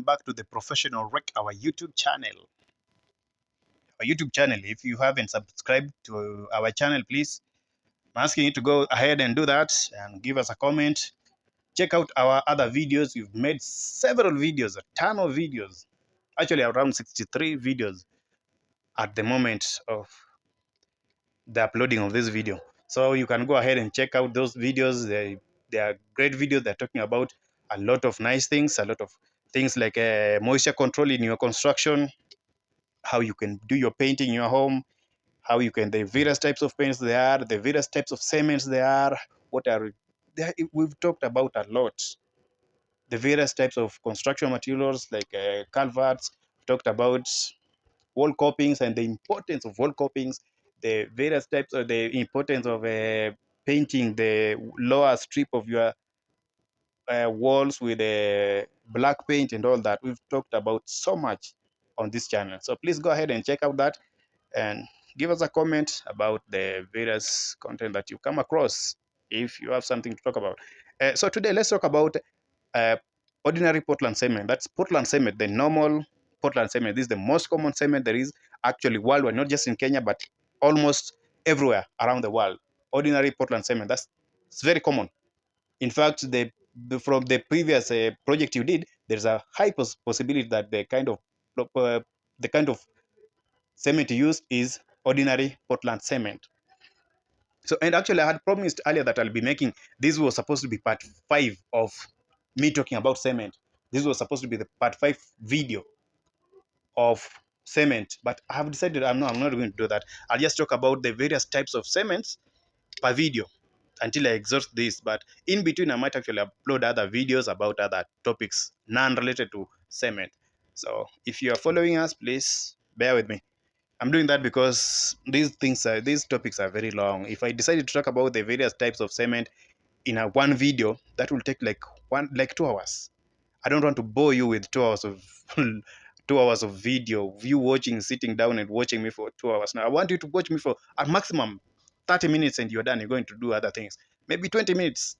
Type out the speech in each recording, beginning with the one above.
back to the Professional Rec, our YouTube channel. Our YouTube channel. If you haven't subscribed to our channel, please, I'm asking you to go ahead and do that and give us a comment. Check out our other videos. We've made several videos, a ton of videos, actually around 63 videos at the moment of the uploading of this video. So you can go ahead and check out those videos. They are great videos. They're talking about a lot of nice things, a lot of things like moisture control in your construction, how you can do your painting in your home, how you can, the various types of paints there are, the various types of cements there are, what are, we've talked about a lot. The various types of construction materials like culverts, we talked about wall copings and the importance of wall copings, the various types of the importance of painting the lower strip of your walls with a black paint and all that. We've talked about so much on this channel. So please go ahead and check out that and give us a comment about the various content that you come across if you have something to talk about. So today, let's talk about uh, ordinary Portland cement. That's Portland cement, the normal Portland cement. This is the most common cement there is actually worldwide, not just in Kenya, but almost everywhere around the world. Ordinary Portland cement. It's very common. In fact, from the previous project you did, there's a high possibility that uh, the kind of cement used is ordinary Portland cement. So, and actually, I had promised earlier that I'll be making, this was supposed to be part 5 of me talking about cement. This was supposed to be the part 5 video of cement, but I have decided I'm not going to do that. I'll just talk about the various types of cements per video until I exhaust this. But in between, I might actually upload other videos about other topics, none related to cement. So if you are following us, please bear with me. I'm doing that because these topics are very long. If I decided to talk about the various types of cement in a one video, that will take like 2 hours. I don't want to bore you with 2 hours of 2 hours of video, you watching, sitting down and watching me for 2 hours. Now I want you to watch me for at maximum 30 minutes and you're done. You're going to do other things. Maybe 20 minutes.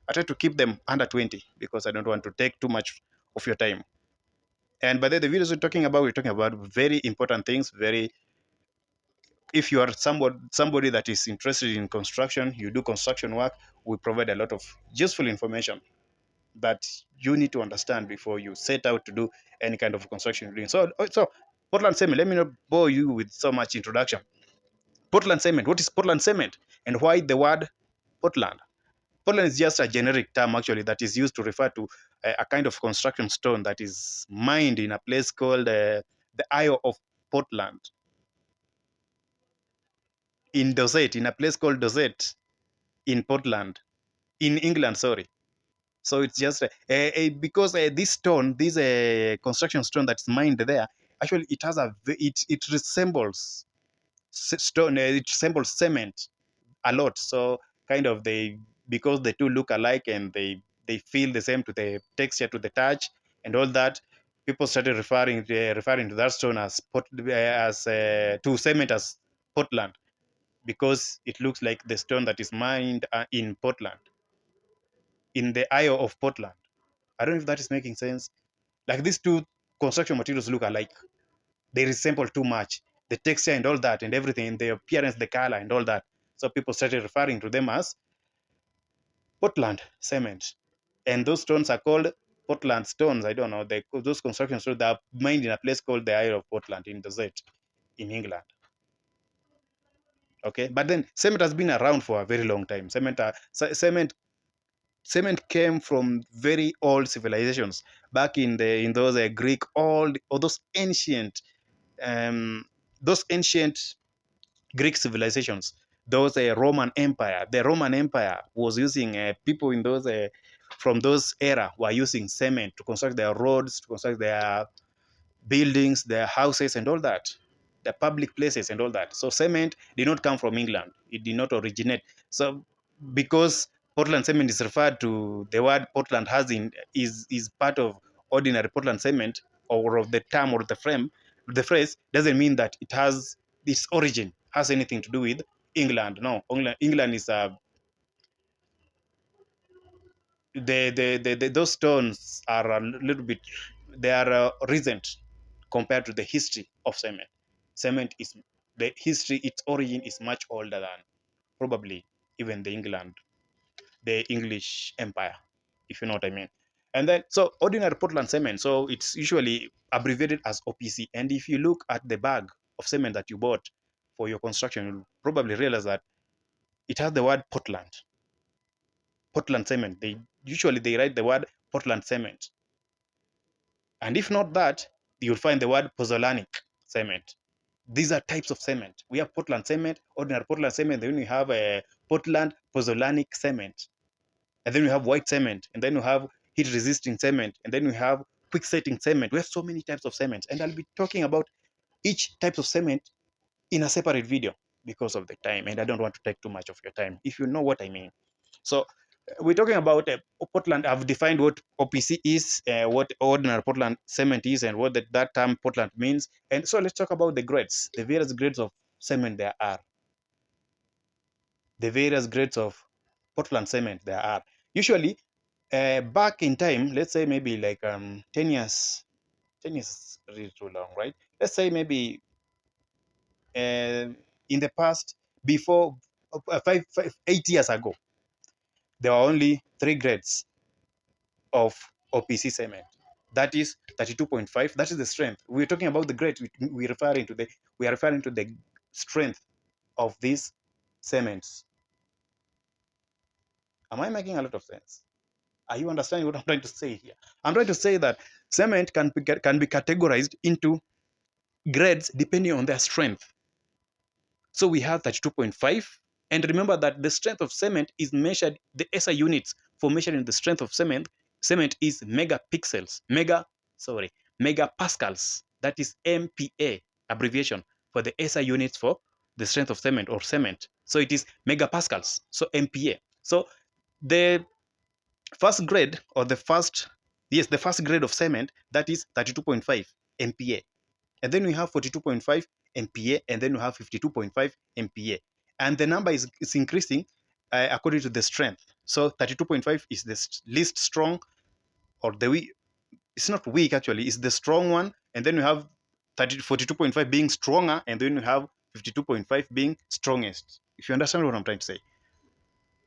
I try to keep them under 20 because I don't want to take too much of your time. And by the videos we're talking about very important things, very, if you are somebody that is interested in construction, you do construction work, we provide a lot of useful information that you need to understand before you set out to do any kind of construction you're doing. So Portland cement, let me not bore you with so much introduction. Portland cement, what is Portland cement and why the word Portland? Portland is just a generic term actually that is used to refer to a kind of construction stone that is mined in a place called the Isle of Portland in Dorset, in a place called Dorset in Portland, in England, sorry. So it's just because this stone, this construction stone that's mined there, actually it has it resembles stone, it resembles cement a lot. So kind of because the two look alike and they feel the same to the texture, to the touch, and all that. People started referring to that stone as to cement as Portland because it looks like the stone that is mined in Portland, in the Isle of Portland. I don't know if that is making sense. Like these two construction materials look alike. They resemble too much. The texture and all that and everything, the appearance, the color and all that. So people started referring to them as Portland cement. And those stones are called Portland stones. I don't know. Those construction stones that are mined in a place called the Isle of Portland in Dorset in England. Okay. But then cement has been around for a very long time. Cement came from very old civilizations back in those Greek old or um, those ancient Greek civilizations, those Roman Empire. The Roman Empire was using people in those from those era were using cement to construct their roads, to construct their buildings, their houses, and all that, the public places and all that. So cement did not come from England. It did not originate. So because Portland cement is referred to, the word Portland has in is part of ordinary Portland cement or of the term or the phrase doesn't mean that it has its origin has anything to do with England. No, England is those stones are a little bit. they are recent compared to the history of cement. Cement is the history, its origin is much older than probably even the English Empire, if you know what I mean. And then, so ordinary Portland cement, so it's usually abbreviated as OPC. And if you look at the bag of cement that you bought for your construction, you'll probably realize that it has the word Portland, Portland cement. They write the word Portland cement. And if not that, you'll find the word pozzolanic cement. These are types of cement. We have Portland cement, ordinary Portland cement, then we have a Portland pozzolanic cement. And then we have white cement, and then we have heat resisting cement, and then we have quick setting cement. We have so many types of cement, and I'll be talking about each type of cement in a separate video because of the time, and I don't want to take too much of your time, if you know what I mean. So we're talking about Portland. I've defined what OPC is, what ordinary Portland cement is, and what that term Portland means. And so let's talk about the grades, the various grades of cement there are. The various grades of Portland cement there are. Usually, back in time, let's say maybe like 10 years, 10 years is really too long, right? Let's say maybe in the past, before 8 years ago, there were only three grades of OPC cement. That is 32.5. That is the strength. We're talking about the grade. We are referring to the strength of these cements. Am I making a lot of sense? Are you understanding what I'm trying to say here? I'm trying to say that cement can be categorized into grades depending on their strength. So we have 32.5. And remember that the strength of cement is measured, the SI units for measuring the strength of cement is megapascals. That is MPa abbreviation for the SI units for the strength of cement or cement. So it is megapascals, so MPa. So the first grade or the first grade of cement, that is 32.5 MPa. And then we have 42.5 MPa, and then we have 52.5 MPa. And the number is increasing according to the strength. So 32.5 is the least strong, or it's not weak actually, it's the strong one. And then we have 42.5 being stronger, and then we have 52.5 being strongest. If you understand what I'm trying to say,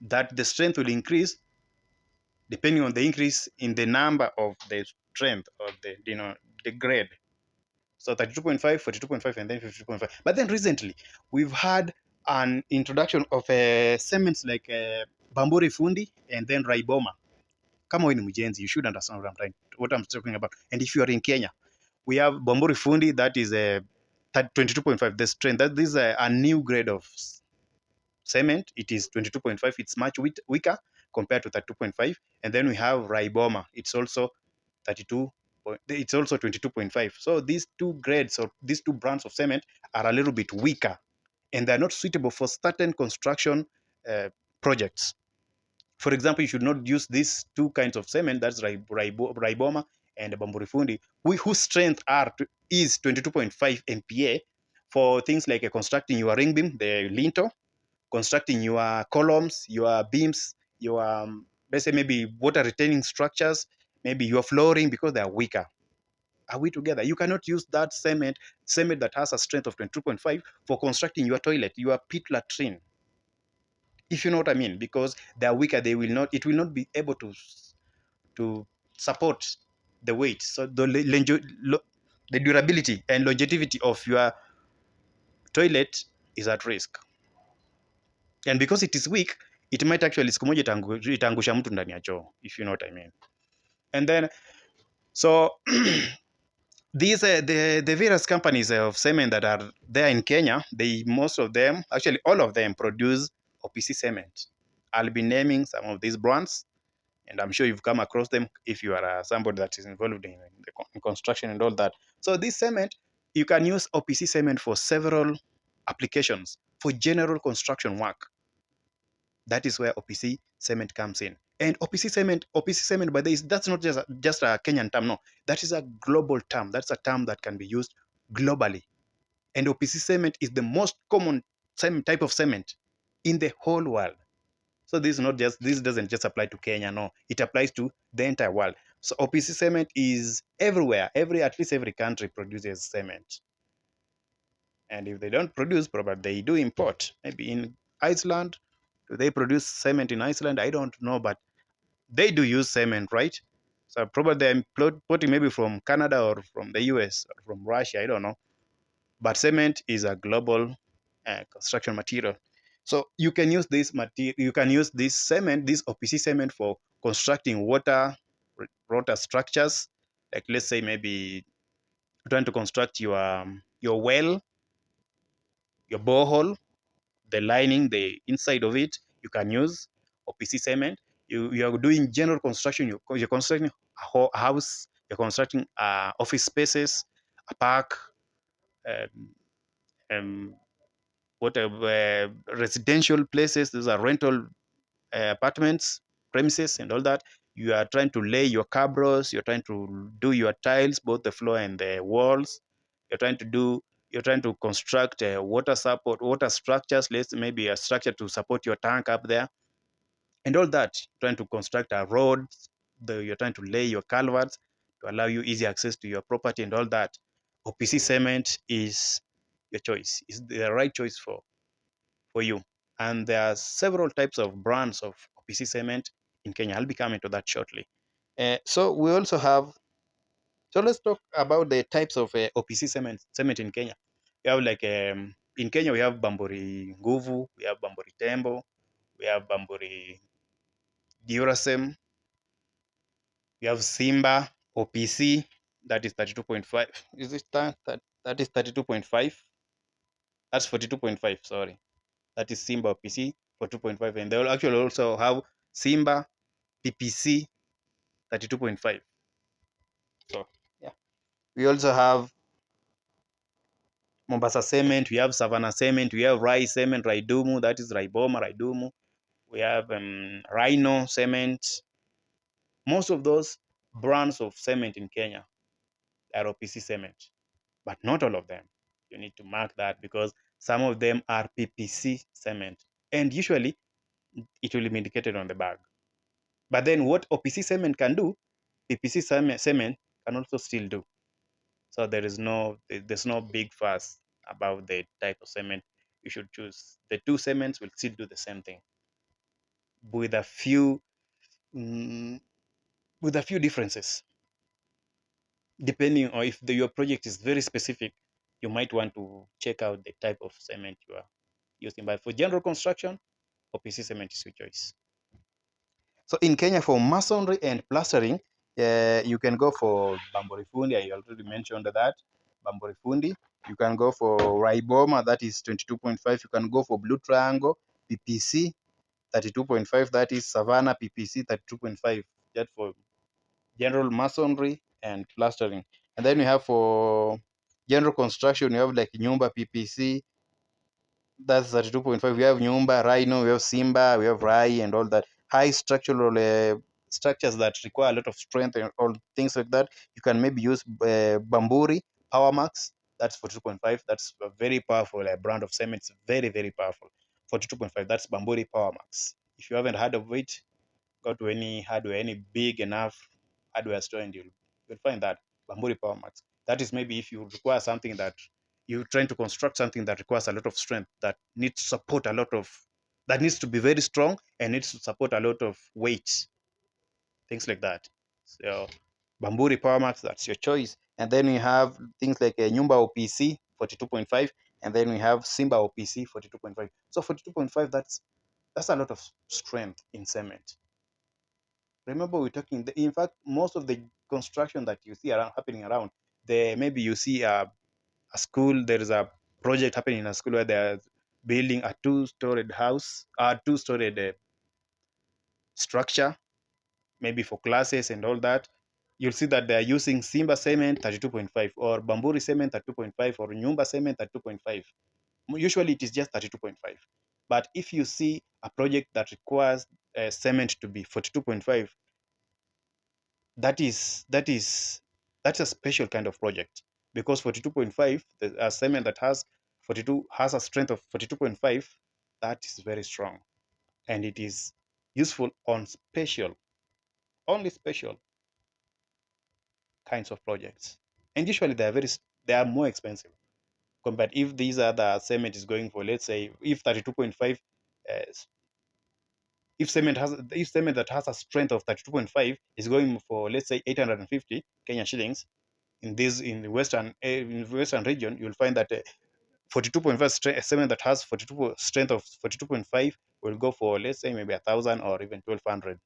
that the strength will increase depending on the increase in the number of the strength or the grade. So 32.5, 42.5, and then 52.5. But then recently, we've had an introduction of cements like Bamburi Fundi and then Raiboma. Kama wewe ni mjenzi, you should understand what I'm talking about. And if you are in Kenya, we have Bamburi Fundi, that is a 22.5. The strength, that this is a new grade of cement. It is 22.5. It's much weaker compared to 32.5. And then we have Raiboma. It's also 32. It's also 22.5. So these two grades or these two brands of cement are a little bit weaker, and they're not suitable for certain construction projects. For example, you should not use these two kinds of cement, that's Raiboma and Bamburi Fundi, whose strength is 22.5 MPa for things like constructing your ring beam, the lintel, constructing your columns, your beams, your let's say maybe water retaining structures, maybe your flooring, because they are weaker. Are we together? You cannot use that cement that has a strength of 22.5 for constructing your toilet, your pit latrine. If you know what I mean, because they are weaker, it will not be able to support the weight. So the durability and longevity of your toilet is at risk. And because it is weak, it might actually siku moja itaangusha mtu ndani ya choo, if you know what I mean. And then, so these the various companies of cement that are there in Kenya, most of them, actually all of them, produce OPC cement. I'll be naming some of these brands, and I'm sure you've come across them if you are somebody that is involved in construction and all that. So this cement, you can use OPC cement for several applications for general construction work. That is where OPC cement comes in. And OPC cement, by the way, that's not just a Kenyan term, no. That is a global term. That's a term that can be used globally. And OPC cement is the most common type of cement in the whole world. So this doesn't just apply to Kenya, no. It applies to the entire world. So OPC cement is everywhere. At least every country produces cement. And if they don't produce, probably they do import. Maybe in Iceland, do they produce cement in Iceland? I don't know, but they do use cement, right? So probably they're importing maybe from Canada or from the US or from Russia. I don't know. But cement is a global construction material. So you can use this material. You can use this cement, this OPC cement, for constructing water structures. Like let's say maybe trying to construct your well, your borehole, the lining, the inside of it, you can use OPC cement. You are doing general construction. You're constructing a house. You're constructing office spaces, a park, um, um, residential places. Those are rental apartments, premises, and all that. You are trying to lay your cabros. You're trying to do your tiles, both the floor and the walls. You're trying to do. You're trying to construct water structures. Let's maybe a structure to support your tank up there, and all that. Trying to construct a road. You're trying to lay your culverts to allow you easy access to your property and all that. OPC cement is your choice. Is the right choice for you. And there are several types of brands of OPC cement in Kenya. I'll be coming to that shortly. So we also have, so let's talk about the types of OPC cement in Kenya. We have like, in Kenya, we have Bamburi Nguvu, we have Bamburi Tembo, we have Bamburi Durasem, we have Simba OPC, that is 32.5. Is it that is 32.5? That's 42.5, sorry. That is Simba PC for 2.5. And they will actually also have Simba PPC 32.5. So, yeah. We also have Mombasa Cement, we have Savannah Cement, we have Rai Cement, Raidumu, that is Raiboma, Raidumu. We have Rhino Cement. Most of those brands of cement in Kenya are OPC cement, but not all of them. You need to mark that because some of them are PPC cement. And usually it will be indicated on the bag. But then what OPC cement can do, PPC cement can also still do. So there's no big fuss about the type of cement you should choose. The two cements will still do the same thing with a few mm, with a few differences. Depending on if your project is very specific, you might want to check out the type of cement you are using. But for general construction, OPC cement is your choice. So in Kenya, for masonry and plastering, you can go for Bamburi Fundi. I already mentioned that. Bamburi Fundi. You can go for Raiboma, that is 22.5. You can go for Blue Triangle, PPC, 32.5. That is Savannah, PPC, 32.5. That for general masonry and plastering. And then we have for general construction, you have like Nyumba, PPC, that's 32.5. We have Nyumba, Rhino, we have Simba, we have Rai, and all that. High structural structures that require a lot of strength and all things like that. You can maybe use Bamburi, Power Max. That's 42.5. That's a very powerful brand of cement. It's very, very powerful. 42.5. That's Bamburi Power Max. If you haven't heard of it, go to any hardware, any big enough hardware store, and you'll find that Bamburi Power Max. That is maybe if you require something that you're trying to construct something that requires a lot of strength, that needs support a lot of, that needs to be very strong and needs to support a lot of weight, things like that. So Bamburi Power Max, that's your choice. And then we have things like a Nyumba OPC 42.5, and then we have Simba OPC 42.5. So 42.5, that's a lot of strength in cement. Remember, we're talking. In fact, most of the construction that you see around happening around, there maybe you see a school. There is a project happening in a school where they're building a two-storied house, a two-storied structure, maybe for classes and all that. You'll see that they're using Simba cement 32.5 or Bamburi cement 32.5 or Nyumba cement 32.5. Usually it is just 32.5. But if you see a project that requires cement to be 42.5, that's a special kind of project, because 42.5, a cement that has 42 has a strength of 42.5, that is very strong, and it is useful on special, only special kinds of projects, and usually they are more expensive compared if these other cement is going for, let's say, if 32.5, uh, if cement that has a strength of 32.5 is going for, let's say, 850 Kenya shillings, in the western region, you'll find that 42.5 cement that has 42 strength of 42.5 will go for, let's say, maybe 1,000 or even 1,200.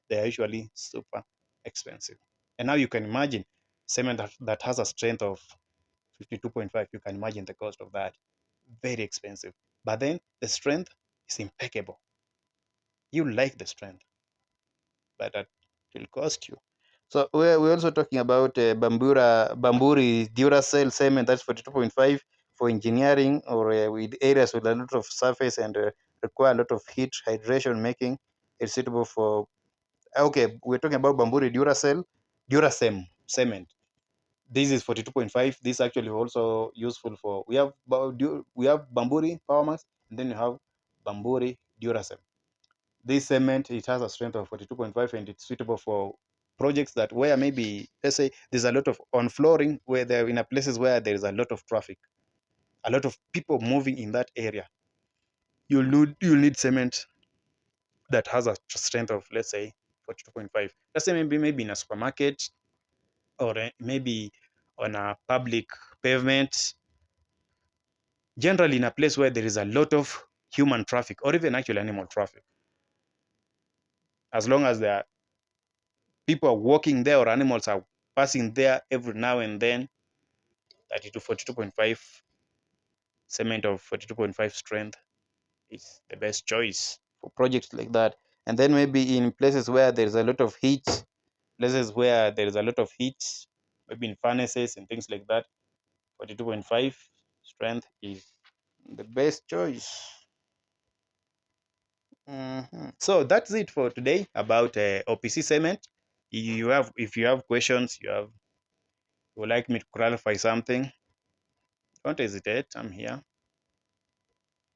They are usually super expensive. And now you can imagine cement that has a strength of 52.5. You can imagine the cost of that. Very expensive. But then the strength is impeccable. You like the strength, but that will cost you. So we're also talking about Bamburi Duracell cement, that's 42.5 for engineering or with areas with a lot of surface and require a lot of heat hydration, making it suitable for. Okay, we're talking about Bamburi Duracell cement. This is 42.5. This is actually also useful for, we have Bamburi Powermax, and then you have Bamburi Duracell. This cement, it has a strength of 42.5, and it's suitable for projects that where maybe, let's say, there's a lot of on flooring, where they're in a places where there is a lot of traffic, a lot of people moving in that area. You'll need cement that has a strength of, let's say, 42.5. Let's say maybe in a supermarket, or maybe on a public pavement, generally in a place where there is a lot of human traffic or even actually animal traffic. As long as there are people are walking there or animals are passing there every now and then, 30 to 42.5 cement of 42.5 strength is the best choice for projects like that. And then maybe in places where there's a lot of heat, maybe in furnaces and things like that, 42.5 strength is the best choice. So that's it for today about OPC cement. If you have questions, you would like me to clarify something, don't hesitate. I'm here.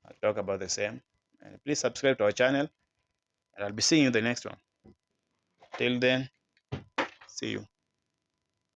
I'll talk about the same. And please subscribe to our channel, and I'll be seeing you in the next one. Till then, see you.